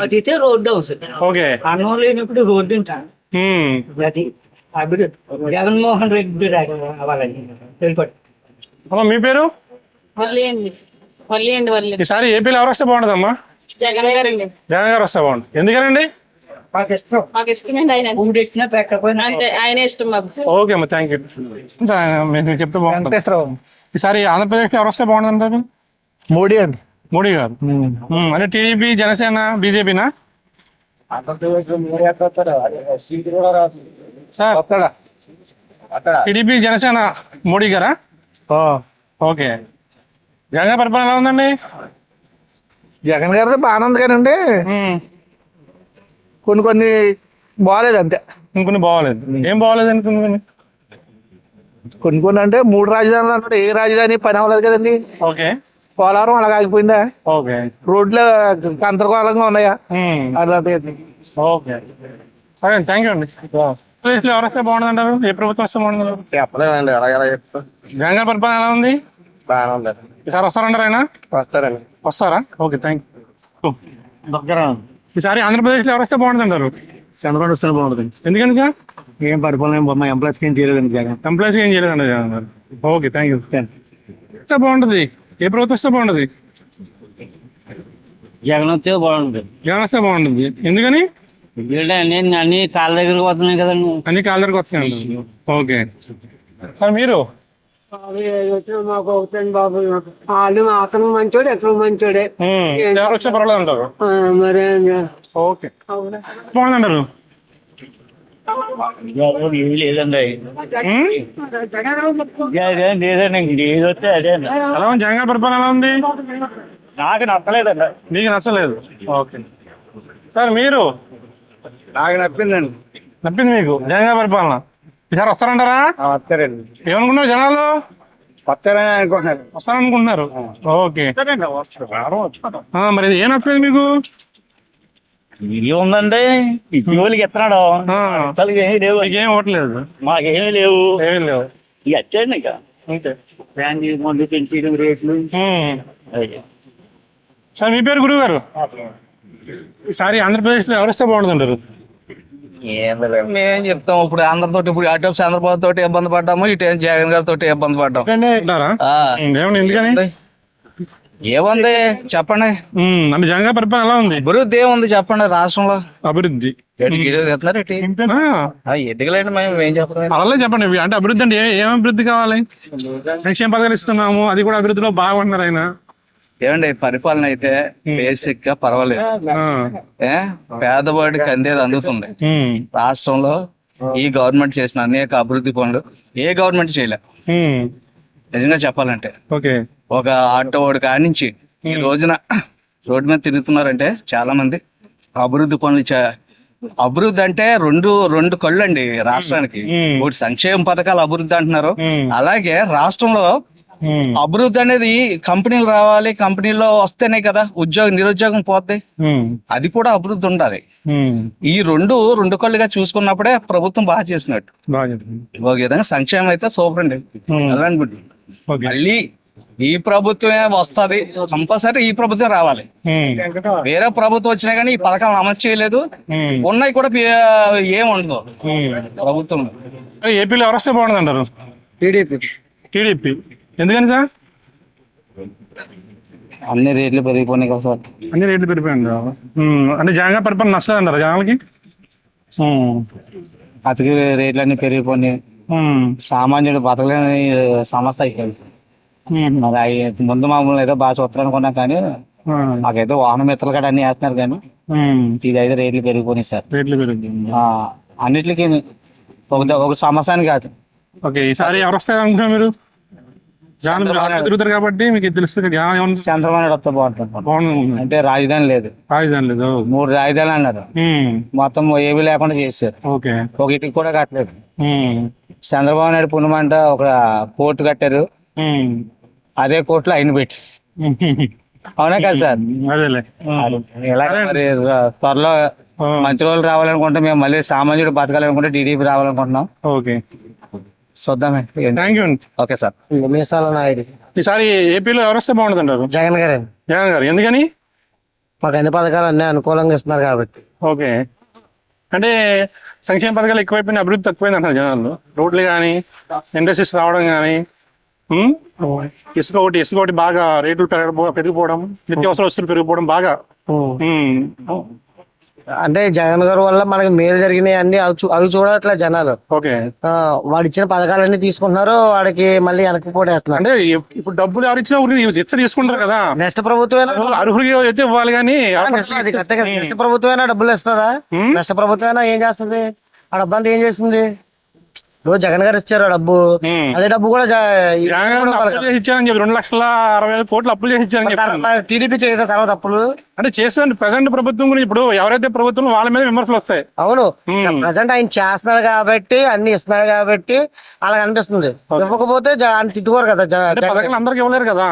బతికితే రోడ్డు అవసరం. ఓకే, అన్నం లేనప్పుడు రోడ్డు తింటాను. అది అభివృద్ధి జగన్మోహన్ రెడ్డి రావాలని తెలిపడు. మీ పేరు? వల్లి అండి. ఈసారి ఏపీలో ఎవరు వస్తే బాగుంటుందమ్మా? జగన్ గారండి. జగన్ గారు వస్తే బాగుంటుంది. ఎందుకనండి? మాకు ఇష్టమండి ఆయన. ఆయన ఇష్టం మాకు. ఓకే అమ్మా, థ్యాంక్ యూ. మీరు చెప్తే బాగుంటుంది. ఈసారి ఆంధ్రప్రదేశ్ లో ఎవరు వస్తే బాగుంటుంది అంటారు? మోడీ అండి. మోడీ గారు. అంటే టీడీపీ, జనసేన, బీజేపీనా? సార్ టీడీపీ జనసేన మోడీ గారా? ఓకే. జగన్ పరిపాలన ఎలా ఉందండి? జగన్ గారితో బాగానే ఉంది కానండి కొన్ని బాగాలేదు అంతే. ఇంకొన్ని బాగోలేదు. ఏం బాగోలేదు అనుకుని? కొన్ని అంటే 3 రాజధానులు అన్నాడు, ఏ రాజధాని పని అవ్వలేదు కదండి. ఓకే. పోలవరం అలాగ ఆగిపోయిందా? ఓకే. రోడ్లు గందరగోళంగా ఉన్నాయా? అలాంటి ఓకే. సరే, థ్యాంక్ యూ అండి. ఆంధ్రప్రదేశ్లో ఎవరు వస్తే బాగుంటుందంటారు? ఏ ప్రభుత్వం వస్తే బాగుంటుందంటారు? చెప్పలేదండి, అలాగలా చెప్తా. జగన్ గారి పరిపాలన ఎలా ఉంది? బాగానే ఉంది. ఈసారి వస్తారంటారు ఆయన? వస్తారండి. వస్తారా? Okay, thank you. ఈసారి ఆంధ్రప్రదేశ్లో ఎవరు వస్తే బాగుంటుందంటారు? చంద్రబాబు వస్తే బాగుంటుంది. ఎందుకని సార్? ఏం పరిపాలన మా ఎంప్లాయీస్కి ఏం చేయలేదండి జగన్. ఎంప్లాయీస్కి ఏం చేయలేదండి జగన్ గారు. Okay, thank you. వస్తే బాగుంటుంది. ఏ ప్రభుత్వం వస్తే బాగుంటుంది? జగన్ వస్తే బాగుంటుంది. జగన్ వస్తే బాగుంటుంది. ఎందుకని? అన్ని కాళ్ళ దగ్గరకు వస్తున్నాయి కదండి. అన్ని కాళ్ళ దగ్గరకు వస్తాయండి. ఓకే సార్, మీరు? వాళ్ళు మాత్రం మంచోడు, ఎక్కడ మంచోడే. ఎవరు వచ్చే పర్వాలేదు అంటారు? మరి ఓకే, బాగుందంటారు. లేదండి ఏదొస్తే అదే ఎలా ఉంది జగన్ గారి పరిపాలన? ఎలా ఉంది? నాకు నచ్చలేదండి. మీకు నచ్చలేదు? ఓకే సార్, మీరు? నాకు నప్పిందండి. నప్పింది మీకు జగన్ గారి పరిపాలన? ఈసారి వస్తారంటారా? వస్తారండి. ఏమనుకుంటున్నారు జనాలు? వస్తారని అనుకుంటున్నారు. వస్తారనుకుంటున్నారు. ఓకే. మరి ఏం నచ్చలేదు మీకు? ఉందండి ఇటీవలకి ఎత్తున్నాడు అసలు ఏమీ లేవు. ఏం ఇవ్వట్లేదు? మాకేమీ లేవు. ఏమీ లేవు. ఇక వచ్చాయండి ఇక అంతే. మందు పెంచడం రేట్లు. సార్, మీ పేరు గురువు గారు? ఈసారి ఆంధ్రప్రదేశ్లో ఎవరు వస్తే బాగుంటుందంటారు? మేమేం చెప్తాం, ఇప్పుడు అందరితో ఇప్పుడు అటు చంద్రబాబు తోటి ఇబ్బంది పడ్డాము, ఇటు జగన్ గారితో ఇబ్బంది పడ్డాం. ఏమన్నా ఎందుకని? ఏముంది చెప్పండి. అంటే జగన్ గారి పరిపాలన ఎలా ఉంది? అభివృద్ధి ఏముంది చెప్పండి రాష్ట్రంలో? అభివృద్ధి ఎదిగలేండి మేము ఏం చెప్పలేదు. అలా చెప్పండి. అంటే అభివృద్ధి అంటే ఏం అభివృద్ధి కావాలి? సంక్షేమ పథకాలు ఇస్తున్నాము, అది కూడా అభివృద్ధిలో బాగుంటున్నారు ఆయన. ఏమండి పరిపాలన అయితే బేసిక్ గా పర్వాలేదు. పేదవాడికి అందేది అందుతుంది. రాష్ట్రంలో ఈ గవర్నమెంట్ చేసిన అనేక అభివృద్ధి పనులు ఏ గవర్నమెంట్ చేయలే నిజంగా చెప్పాలంటే. ఓకే. ఒక ఆటో వాడి కాడి నుంచి ఈ రోజున రోడ్డు మీద తిరుగుతున్నారంటే చాలా మంది అభివృద్ధి పనులు అభివృద్ధి అంటే రెండు కళ్ళు అండి రాష్ట్రానికి. ఒకటి సంక్షేమ పథకాలు అభివృద్ధి అంటున్నారు, అలాగే రాష్ట్రంలో అభివృద్ధి అనేది కంపెనీలు రావాలి, కంపెనీలో వస్తేనే కదా నిరుద్యోగం పోద్ది. అది కూడా అభివృద్ధి ఉండాలి. ఈ రెండు కళ్ళుగా చూసుకున్నప్పుడే ప్రభుత్వం బాగా చేసినట్టు. ఒక విధంగా సంక్షేమం అయితే సూపర్ అండి. మళ్ళీ ఈ ప్రభుత్వమే వస్తుంది, కంపల్సరీ ఈ ప్రభుత్వం రావాలి. వేరే ప్రభుత్వం వచ్చినా కానీ ఈ పథకాలను అమలు చేయలేదు, ఉన్నాయి కూడా ఏం ఉండదు ప్రభుత్వం. ఏపీలో ఎవరు వస్తే బాగుంటుంది అంటారు? టీడీపీ. ఎందుకని సార్? అన్ని రేట్లు పెరిగిపోయినాయి కదా సార్. అన్ని రేట్లు పెరిగిపోయింది. అంటే జగన్ గారి పరిపాలన నచ్చలేదు అంటారు జనాలకి? అతికి రేట్లు అన్ని పెరిగిపోయినాయి, సామాన్యుడు బతకలేని సమస్య అయిపోయింది. మరి ముందు మామూలు ఏదో బాగా చూస్తారు అనుకున్నాం కానీ మాకైతే వాహన మిత్రులు కూడా అన్ని వేస్తున్నారు కానీ ఇది అయితే రేట్లు పెరిగిపోయినాయి సార్. రేట్లు పెరిగిపోయింది అన్నిటికీ ఒక సమస్యని కాదు. ఓకే. ఈసారి ఎవరు వస్తారు అనుకుంటున్నారు మీరు? తిరుగుతారు కాబట్టి మీకు తెలుస్తుంది. చంద్రబాబు నాయుడు వస్తే బాగుంటుంది. అంటే రాజధాని లేదు, 3 రాజధానులు అన్నారు, మొత్తం ఏమీ లేకుండా చేశారు. ఒక ఇటుకు కూడా కట్టలేదు. చంద్రబాబు నాయుడు పుణ్యమంట ఒక కోర్టు కట్టారు, అదే కోర్టులో ఆయన పెట్టి. అవునా కదా సార్? మరి త్వరలో మంచి రోజులు రావాలనుకుంటే మేము మళ్ళీ సామాన్యుడు బతకాలనుకుంటే టీడీపీ రావాలనుకుంటున్నాం. ఓకే, చూద్దామే. Thank you. Okay sir. ఈసారి ఏపీలో ఎవరు వస్తే బాగుంటుంది అంటారు? జగన్ గారు. జగన్ గారు. ఎందుకని? మాకు అన్ని పథకాలు అన్ని అనుకూలంగా ఇస్తున్నారు కాబట్టి. ఓకే. అంటే సంక్షేమ పథకాలు ఎక్కువైపోయినాయి, అభివృద్ధి తక్కువైంది అంటారు జనాలు. రోడ్లు కానీ, ఇండస్ట్రీస్ రావడం కానీ, ఇసుక ఒకటి బాగా రేట్లు పెరిగిపోవడం, నిత్యావసర వస్తువులు పెరిగిపోవడం బాగా. అంటే జగన్ గారి వల్ల మనకి మేలు జరిగినాయి అన్ని అవి చూడట్లే జనాలు. ఓకే. వాడు ఇచ్చిన పథకాలన్నీ తీసుకుంటున్నారు, వాడికి మళ్ళీ వెనక్కి పోటేస్తున్నారు. అంటే ఇప్పుడు డబ్బులు ఎవరు ఇచ్చినా ఊరికి ఎత్త తీసుకుంటారు కదా, నెక్స్ట్ ప్రభుత్వం అర్హులకి అయితే ఇవ్వాలి కానీ అది కరెక్టే. నెక్స్ట్ ప్రభుత్వం డబ్బులు ఇస్తుందా? నెక్స్ట్ ప్రభుత్వం ఏం చేస్తుంది? ఆ డబ్బు అంతా ఏం చేస్తుంది? రోజు జగన్ గారు ఇచ్చారు డబ్బు, అదే డబ్బు కూడా ఇచ్చారని చెప్పి 2,60,000 కోట్లు అప్పులు చేసి ఇచ్చారని చెప్పి టీడీపీ చేయదు తర్వాత అప్పులు. అంటే చేస్తుంది ప్రజెంట్ ప్రభుత్వం గురించి. ఇప్పుడు ఎవరైతే ప్రభుత్వం వాళ్ళ మీద విమర్శలు వస్తాయి. అవును, ప్రజెంట్ ఆయన చేస్తున్నాడు కాబట్టి అన్ని ఇస్తున్నాడు కాబట్టి అలా అనిపిస్తుంది. ఇవ్వకపోతే తిట్టుకోరు కదా. పథకాలు అందరికి ఇవ్వలేరు కదా,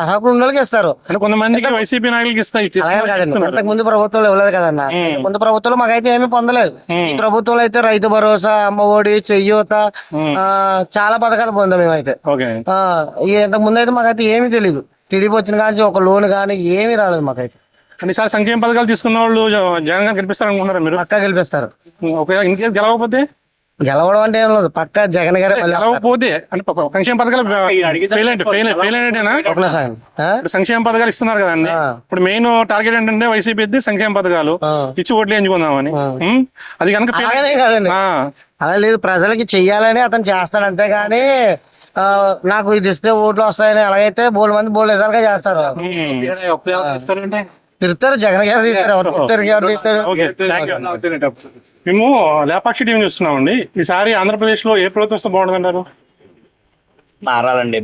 అర్హకులు ఉన్న వాళ్ళకి ఇస్తారు. అంటే కొంతమందికి వైసీపీ నాయకులకి ఇస్తాయి. అంతకు ముందు ప్రభుత్వంలో ఇవ్వలేదు కదన్న. ముందు ప్రభుత్వంలో మాకైతే ఏమీ పొందలేదు. ఈ ప్రభుత్వంలో అయితే రైతు భరోసా, అమ్మ ఒడి, చెయ్యూత, చాలా పథకాలు పొందాం మేమైతే. ఇంతకు ముందు అయితే మాకైతే ఏమీ తెలీదు. టీడీపీ వచ్చిన కానీ ఒక లోన్ కానీ ఏమీ రాలేదు మాకైతే. అన్నిసార్లు సంక్షేమ పథకాలు తీసుకున్న వాళ్ళు జగన్ గారు గెలిపిస్తారు అనుకుంటారా మీరు? పక్కా గెలిపిస్తారు. ఇంకేం గెలవకపోతే? గెలవడం అంటే ఏం లేదు, పక్కా జగన్ గారు గెలవకపోతే అంటే సంక్షేమ పథకాలు సంక్షేమ పథకాలు ఇస్తున్నారు కదండి. ఇప్పుడు మెయిన్ టార్గెట్ ఏంటంటే వైసీపీ సంక్షేమ పథకాలు ఇచ్చి ఓట్లు ఎంచుకుందామని. అది కనుక అలా లేదు, ప్రజలకి చెయ్యాలని అతను చేస్తాడు అంతేగాని నాకు ఇది ఇస్తే ఓట్లు వస్తాయని అలాగైతే బోల్డ్ మంది బోల్డ్ విధాలుగా చేస్తారు. తిరుగుతారు జగన్ గారు మేము లేపాక్షి టీం చూస్తున్నామండి. ఈసారి ఆంధ్రప్రదేశ్ లో ఏ ప్రభుత్వం వస్తే బాగుంటుంది అంటారు? మారాలండి.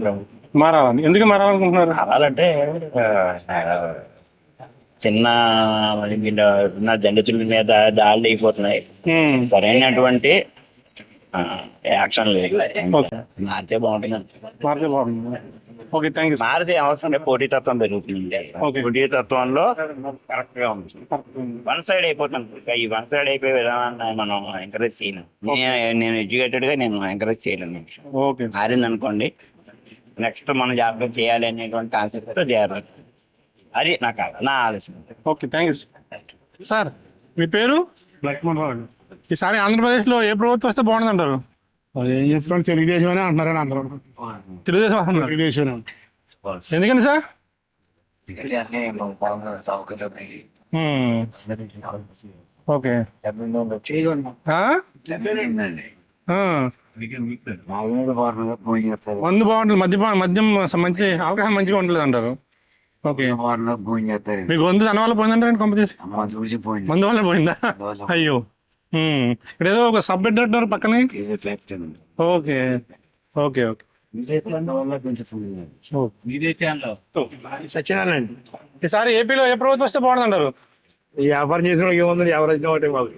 మారాలని ఎందుకు మారాలనుకుంటున్నారు? మారాలంటే చిన్న దళితుల మీద దాడులు అయిపోతున్నాయి, సరైనటువంటి యాక్షన్ లేదు. మారితే బాగుంటుంది. మారితే అవసరం పోటీతత్వం పెరుగుతుంది. పోటీతత్వంలో కరెక్ట్ గా ఉంది. వన్ సైడ్ అయిపోతుంది. ఈ వన్ సైడ్ అయిపోయే విధానాన్ని మనం ఎంకరేజ్ చేయలేం. నేను ఎడ్యుకేటెడ్ గా నేను ఎంకరేజ్ చేయలేను. మారింది అనుకోండి, నెక్స్ట్ మనం జాగ్రత్త చేయాలి అనేటువంటి కాన్సెప్ట్ తో చేయాలి. అది నా ఆలోచన. Okay, thank you sir. మీ పేరు? లక్ష్మణ్ రావు. ఈసారి ఆంధ్రప్రదేశ్ లో ఏ ప్రభుత్వం వస్తే బాగుంటుంది అంటారు? అదేం చెప్తాను, తెలుగుదేశం అని అంటున్నారని అందరూ. తెలుగుదేశం ఎందుకని సార్? ఓకే. మందు బాగుంటుంది, మద్యం మంచి అవగాహన మంచిగా ఉండలేదు అంటారు. ఓకే. మీ గొంతు దాని వల్ల పోయిందంటారండి? కంపెనీ మందు వల్ల పోయిందా? అయ్యో. ఇక్కడ ఏదో ఒక సబ్ పెట్టినట్టు పక్కనే. Okay okay okay. సత్యనారాయణ అండి. ఈసారి ఏపీలో ఏ ప్రభుత్వం వస్తే బాగుంటుంది అంటారు? ఈ వ్యాపారం చేసిన ఏముంది, ఎవరు వచ్చిన ఒకటి మాకు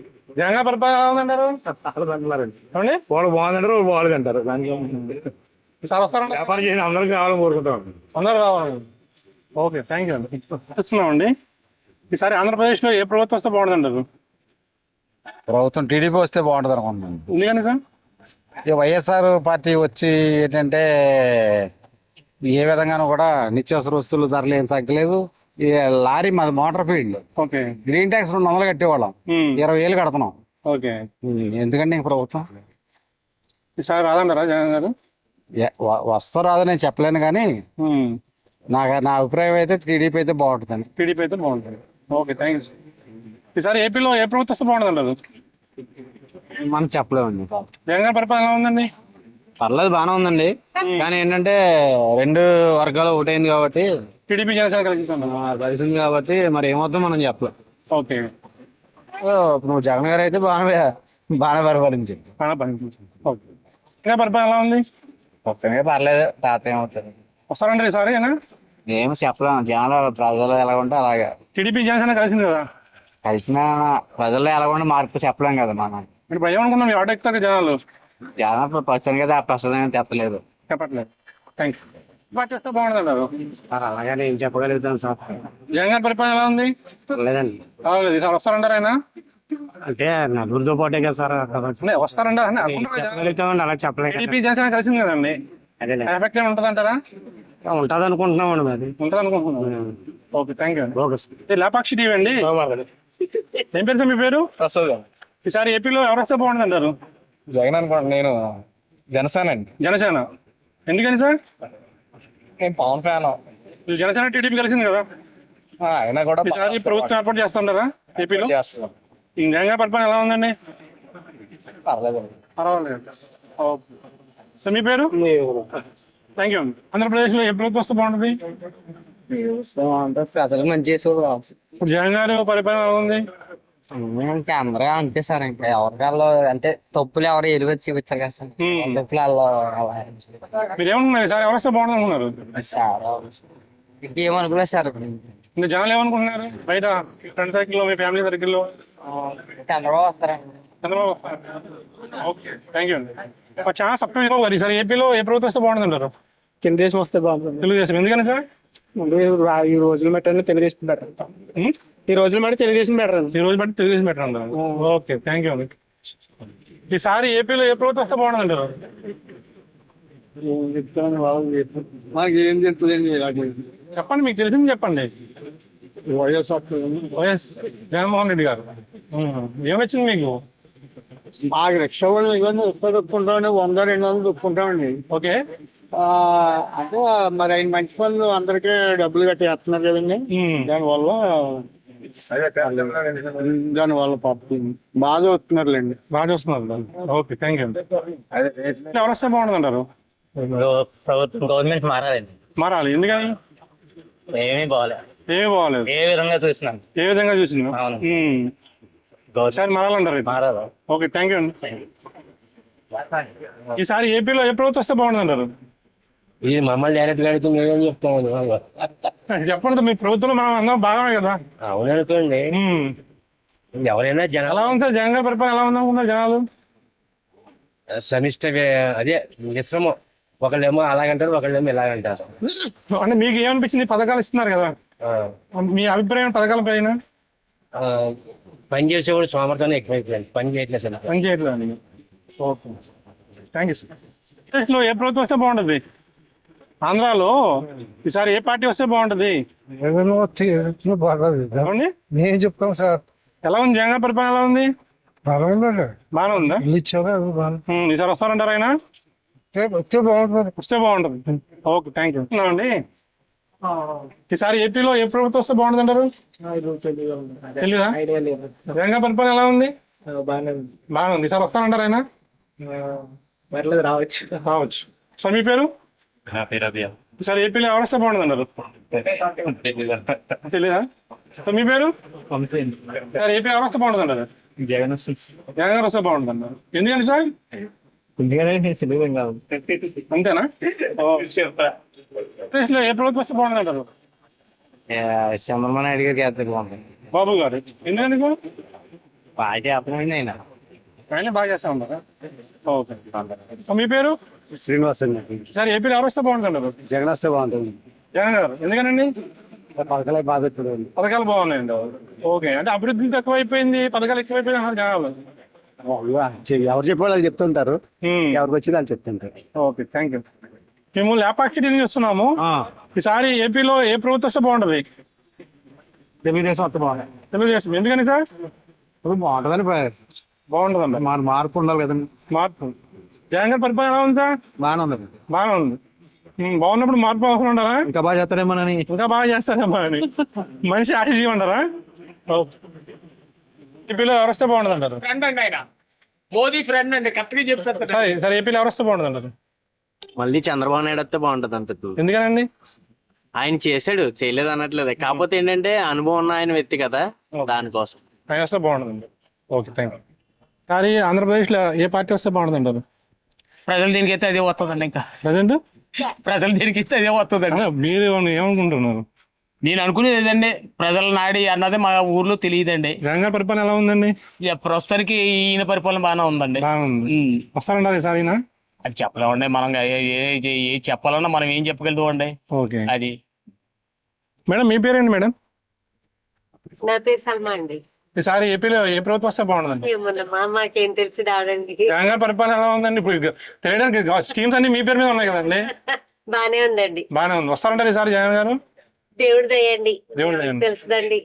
జగన్ పరిపాలన ఉందంటారు. వాళ్ళు బాగుందంటారు, వాళ్ళు బాగుంది అంటారు. దానికి ఈసారి వస్తారండి. వ్యాపారం చేసిన అందరికి కావాలని కోరుకుంటాం. అందరూ రావాలి. ఓకే, థ్యాంక్ యూ అండి. చూస్తున్నామండి. ఈసారి ఆంధ్రప్రదేశ్ లో ఏ ప్రభుత్వం వస్తే బాగుంటుంది అంటారు? ప్రభుత్వం టీడీపీ వస్తే బాగుంటుంది అనుకుంటున్నాను. ఎందుకని సార్? వైఎస్ఆర్ పార్టీ వచ్చి ఏంటంటే ఏ విధంగానూ కూడా నిత్యావసర వస్తువులు ధరలు ఏం తగ్గలేదు. ఈ లారీ మాది motor field. Okay. Green tax 200 కట్టేవాళ్ళం, 20,000 కడుతున్నాం. ఓకే. ఎందుకంటే ఇంక ప్రభుత్వం ఈసారి రాదంటారా జగన్ గారు? వస్తో రాదో నేను చెప్పలేను కానీ నా అభిప్రాయం అయితే టీడీపీ అయితే బాగుంటుందని. టీడీపీ అయితే బాగుంటుంది. Okay, thank you. ఈసారి ఏపీలో ఏ ప్రభుత్వం వస్తే బాగుంటుంది అంటారు? మనం చెప్పలేమండి. జగన్ గారి పరిపాలన ఎలా ఉందండి? పర్లేదు, బాగానే ఉందండి. కానీ ఏంటంటే 2 వర్గాలు ఒకటైంది కాబట్టి టీడీపీ జనసేన కలిసింది కాబట్టి మరి ఏమవుతుందో మనం చెప్పలేం. ఓకే. నువ్వు జగన్ గారు అయితే బాగానే పరిపాలించింది. ఓకే. ఇంకా పరిపాలన ఎలా ఉంది? మొత్తమే పర్లేదు. తాత ఏమవుతుంది వస్తారండి ఈసారి? ఏమో చెప్పలేము. జనాలు ప్రజలు ఎలా ఉంటే అలాగే. టీడీపీ జనసేన కలిసింది కదా, కలిసిన ప్రజల్లో ఎలా ఉంటే మార్పు చెప్పలేం కదా మనం. ఇప్పుడు ఏమనుకున్నాం, ఆటో ఎక్కుతాక జనాలు ప్రస్తుతం కదా ఆ ప్రస్తుతం చెప్పలేదు. చెప్పట్లేదు. థ్యాంక్స్. పార్టీ వస్తే బాగుంటుంది అన్నారు. అలాగే ఏం చెప్పగలుగుతాం సార్. జగన్ గారి పరిపాలన ఎలా ఉంది? లేదండి. కావాలి ఈసారి వస్తారంటారు ఆయన? అంటే నలుగురితో పాటే కదా సార్. వస్తారంటారా? అలా చెప్పలేదు. టీడీపీ జనసేన కలిసింది కదండి, ఎఫెక్ట్ ఏమి ఉంటుంది అంటారా? ఉంటుంది అనుకుంటున్నామండి. మరి ఉంటుంది అనుకుంటున్నాను. Okay, thank you. Lepakshi TV అండి. ఏం పేరు సార్ మీ పేరు? ప్రసాద్. ఈసారి ఏపీలో ఎవరు వస్తే బాగుంటుంది అంటారు? జగన్ అనుకోండి. నేను జనసేన అండి. జనసేన ఎందుకని సార్? నేను పవన్ ఫ్యాన్. జనసేన టీడీపీ కలిసింది కదా, అయినా కూడా ఈసారి ప్రభుత్వం ఏర్పాటు చేస్తుంటారా? ఏపీలో జగన్ గారి పరిపాలన ఎలా ఉందండి? పర్వాలేదు. ఓకే. సో మీ పేరు? Thank you. ఆంధ్రప్రదేశ్లో ఏ ప్రభుత్వం వస్తే బాగుంటుంది? ప్రజలు మంచి చేసేవాళ్ళు ఇప్పుడు జగన్ గారి పరిపాలన ఎలా ఉంది? ఇంకా అందరూ అంతే సార్, ఇంకా ఎవరికాళ్ళు అంటే తప్పులు ఎవరు ఎలుగొచ్చి చూపించారు కదా సార్, తప్పులు అలా మీరు ఏమనుకున్నారు సార్, ఎవరు వస్తే బాగుంటుంది అనుకున్నారు? ఇంకేమనుకోలేదు సార్. ఇంకా జనాలు ఏమనుకుంటున్నారు బయట ఫ్రెండ్ సర్కిల్లో, మీ ఫ్యామిలీ సర్కిల్లో? చంద్రబాబు వస్తారండి. చంద్రబాబు వస్తారు. ఓకే, థ్యాంక్ యూ అండి. చాలా సబ్స్క్రైబ్ అవ్వాలి సార్. ఏపీలో ఏ ప్రభుత్వం వస్తే బాగుంటుంది అంటారు? తెలుగుదేశం వస్తే బాగుంటుంది. తెలుగుదేశం. ఎందుకని సార్? ముందు ఈ రోజుల మట్టి తెలుగుదేశం బెటర్. ఈ రోజుల మట్టి తెలుగుదేశం బెటర్ అండి. ఈ రోజు బట్టి తెలుగుదేశం బెటర్ అంటారు. ఓకే, థ్యాంక్ యూ అండి. ఈసారి ఏపీలో ఏ ప్రభుత్వం వస్తే బాగుంటుంది అంటారు? మాకు ఏం చెప్తుందండి? చెప్పండి, మీకు తెలిసింది చెప్పండి. వైఎస్ జగన్మోహన్ రెడ్డి గారు. ఏమొచ్చింది మీకు? మాకు రిక్షా వాళ్ళు ఇవన్నీ ఒప్పుకుంటామని 100-200 ఒప్పుకుంటామండి. ఓకే. అంటే మరి ఆయన మంచి పనులు అందరికీ డబ్బులు కట్టేస్తున్నారు కదండి. దానివల్ల పాపం బాగా వస్తున్నారులేండి. బాగా చూస్తున్నారు. ఓకే, థ్యాంక్ యూ అండి. ఎవరు వస్తే బాగుంటుంది అంటారు? ప్రభుత్వం గవర్నమెంట్ మారాలండి. మారాలి. ఎందుకని? ఏమీ బాగాలేదు. ఏమీ బాగాలేదు. ఏ విధంగా చూసినాను. ఏ విధంగా చూసింది? ఈసారి మారాలంటారు. మారాలి. ఓకే, థ్యాంక్ యూ అండి. ఈసారి ఏపీలో ఏ ప్రభుత్వం వస్తే బాగుంటుంది అంటారు? ఇది మమ్మల్ని డైరెక్ట్ గా అడిగితే మేమేం చెప్తామని చెప్పండి. మీ ప్రభుత్వంలో మనం అందరం బాగానే కదా? అవుననుకోండి. ఎవరైనా జనాలు ఎలా ఉంది సార్ జగన్ గారి పరిపాలన ఎలా ఉందనుకున్నారు జనాలు? సమిష్ట అదే మిశ్రమం. ఒకళ్ళేమో అలాగంటారు, ఒకళ్ళేమో ఇలాగంటారు. అంటే మీకు ఏమనిపించింది? పథకాలు ఇస్తున్నారు కదా, మీ అభిప్రాయం పథకాల పైన? పని చేసేవాడు సోమర్థాన్ని ఎక్కువైపోయింది, పని చేయట్లేదు సార్. పని చేయట్లేదు అండి. Okay, thank you sir. ఏ ప్రభుత్వం వస్తే బాగుంటుంది? ఆంధ్రాలో ఈసారి ఏ పార్టీ వస్తే బాగుంటుంది? మేము చెప్తాం సార్. ఎలా ఉంది జగన్ గారి పరిపాలన? ఎలా ఉంది? బాగుందండి. బాగానే ఉందా? ఇచ్చారు ఈసారి వస్తారంటారా ఆయన? వచ్చే బాగుంటుంది. వస్తే బాగుంటుంది. ఓకే, థ్యాంక్ యూ అండి. ఈసారి ఏపీలో ఏ ప్రభుత్వం వస్తే బాగుంటుంది అంటారు? తెలీదా? జగన్ గారి పరిపాలన ఎలా ఉంది? బాగానే ఉంది. ఈసారి వస్తారంటారా ఆయన? రావచ్చు. రావచ్చు. సార్ మీ పేరు? ఈసారి ఏపీలో ఎవరు వస్తే బాగుంటుంది అంటారు? తెలీదా? సార్ మీ పేరు? సార్ ఏపీ ఎవరు వస్తే బాగుంటుంది అంటారు? జగన్ జగన్ గారు వస్తే బాగుంటుంది అన్నారు. ఎందుకండి సార్? అంతేనా? ఏ ప్రభుత్వం వస్తే బాగుంటుంది అంటారు? చంద్రబాబు నాయుడు గారికి వేస్తారు బాగుంటుంది. బాబు గారు. ఎందుకని? బాగా చేస్తున్నాండి ఆయన. ఆయన బాగా చేస్తా ఉన్నారా? ఓకే. మీ పేరు? శ్రీనివాస్ అండి. సార్ ఏపీలో ఎవరు వస్తే బాగుంటుంది అంటారు? జగన్ వస్తే బాగుంటుంది. జగన్ గారు. ఎందుకనండి? పథకాలే బాగా పెట్టారు. పథకాలు బాగున్నాయండి. ఓకే, అంటే అభివృద్ధి తక్కువైపోయింది, పథకాలు ఎక్కువైపోయింది అన్నారు జనాలు. ఎవరు చెప్పేవాళ్ళు వాళ్ళు చెప్తుంటారు, ఎవరికి వచ్చింది వాళ్ళు చెప్తుంటారు. Okay, thank you. మేము లేపాక్షి టీవీ చూస్తున్నాము. ఈసారి ఏపీలో ఏ ప్రభుత్వం వస్తే బాగుంటుంది? తెలుగుదేశం వస్తే బాగుంటుంది. తెలుగుదేశం. ఎందుకని సార్? బాగుంటుందని బాగుంటుందండి. మార్పు ఉండాలి కదండి. మార్పు. జగన్ గారి పరిపాలన ఎలా ఉంది సార్? బాగానే ఉంది. బాగానే ఉంది. బాగున్నప్పుడు మార్పు అవసరం ఉంటారా? ఇంకా బాగా చేస్తారేమోనని. ఇంకా బాగా చేస్తారేమో అని మనిషి ఆశ చేయమంటారా? ఏపీలో ఎవరు వస్తే బాగుంటుంది అంటారు? ఫ్రెండ్ అండి ఆయన, మోదీ ఫ్రెండ్ అండి, కరెక్ట్ గా చెప్తారు. సార్ ఏపీలో ఎవరు వస్తే బాగుంటుంది అంటారు? మళ్ళీ చంద్రబాబు నాయుడు వస్తే బాగుంటది అంత. ఎందుకనండి? ఆయన చేశాడు, చేయలేదు అనట్లేదు. కాకపోతే ఏంటంటే అనుభవం ఉన్న ఆయన వ్యక్తి కదా, దానికోసం ఆయన వస్తే బాగుంటుందండి. Okay, thank you. కానీ ఆంధ్రప్రదేశ్లో ఏ పార్టీ వస్తే బాగుంటుంది అంటారు? ప్రజలు దీనికి అయితే అదే వస్తుందండి. ఇంకా ప్రజెంట్ ప్రజలు దీనికి అయితే అదే వస్తుందండి. మీరు ఏమనుకుంటున్నారు? నేను అనుకునేది ఏదండి, ప్రజల నాడి అన్నది మా ఊర్లో తెలియదండి. జగన్ గారి పరిపాలన ఎలా ఉందండి? ప్రస్తుతానికి ఈయన పరిపాలన బాగానే ఉందండి. బాగుంది. వస్తారంటారు ఈసారి? అది చెప్పలేమండి మనం, ఏ చెప్పాలన్నా మనం ఏం చెప్పగలుగుతామండి. ఓకే. అది మేడం మీ పేరేంటి మేడం? నా పేరు సల్మా అండి. ఈసారి ఏపీలో ఏ ప్రభుత్వం వస్తే బాగుంటుందండి? ఏమన్నా మాకేం తెలిసి రావడానికి. జగన్ గారి పరిపాలన ఎలా ఉందండి? ఇప్పుడు తెలియడానికి స్కీమ్స్ అన్ని మీ పేరు మీద ఉన్నాయి కదండి. బానే ఉందండి. బాగానే ఉంది. వస్తారంటారు ఈసారి జగన్ గారు? దేవుడు దయండి. దేవుడు దయండి. తెలుసుదండి.